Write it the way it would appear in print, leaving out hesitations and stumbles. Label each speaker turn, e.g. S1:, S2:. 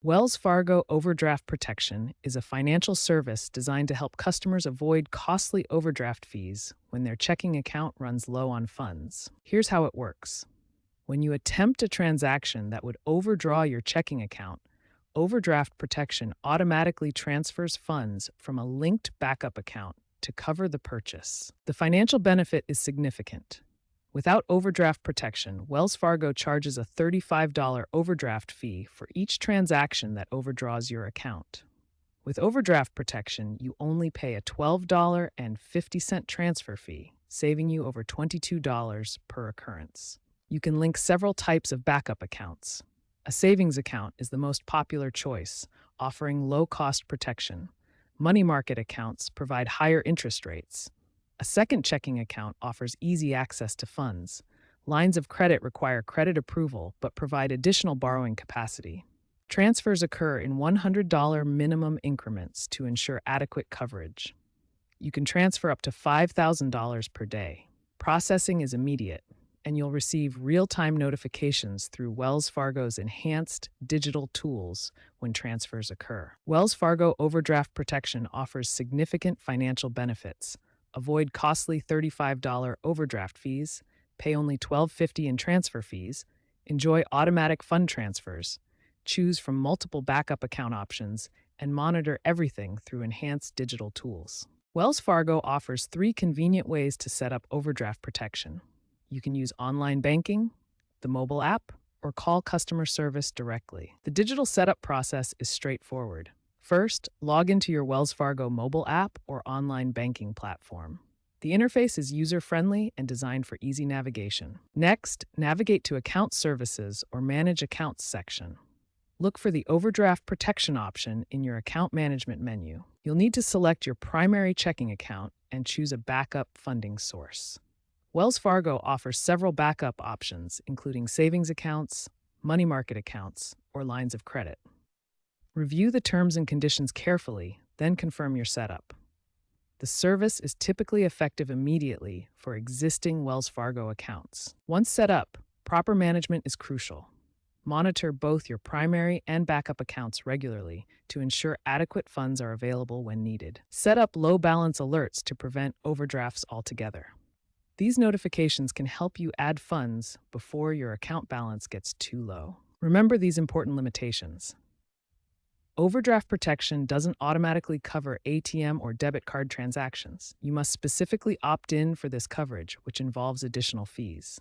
S1: Wells Fargo Overdraft Protection is a financial service designed to help customers avoid costly overdraft fees when their checking account runs low on funds. Here's how it works. When you attempt a transaction that would overdraw your checking account, Overdraft Protection automatically transfers funds from a linked backup account to cover the purchase. The financial benefit is significant. Without overdraft protection, Wells Fargo charges a $35 overdraft fee for each transaction that overdraws your account. With overdraft protection, you only pay a $12.50 transfer fee, saving you over $22 per occurrence. You can link several types of backup accounts. A savings account is the most popular choice, offering low-cost protection. Money market accounts provide higher interest rates. A second checking account offers easy access to funds. Lines of credit require credit approval but provide additional borrowing capacity. Transfers occur in $100 minimum increments to ensure adequate coverage. You can transfer up to $5,000 per day. Processing is immediate, and you'll receive real-time notifications through Wells Fargo's enhanced digital tools when transfers occur. Wells Fargo Overdraft Protection offers significant financial benefits. Avoid costly $35 overdraft fees, pay only $12.50 in transfer fees, enjoy automatic fund transfers, choose from multiple backup account options, and monitor everything through enhanced digital tools. Wells Fargo offers 3 convenient ways to set up overdraft protection. You can use online banking, the mobile app, or call customer service directly. The digital setup process is straightforward. First, log into your Wells Fargo mobile app or online banking platform. The interface is user-friendly and designed for easy navigation. Next, navigate to Account Services or Manage Accounts section. Look for the Overdraft Protection option in your Account Management menu. You'll need to select your primary checking account and choose a backup funding source. Wells Fargo offers several backup options, including savings accounts, money market accounts, or lines of credit. Review the terms and conditions carefully, then confirm your setup. The service is typically effective immediately for existing Wells Fargo accounts. Once set up, proper management is crucial. Monitor both your primary and backup accounts regularly to ensure adequate funds are available when needed. Set up low balance alerts to prevent overdrafts altogether. These notifications can help you add funds before your account balance gets too low. Remember these important limitations. Overdraft protection doesn't automatically cover ATM or debit card transactions. You must specifically opt in for this coverage, which involves additional fees.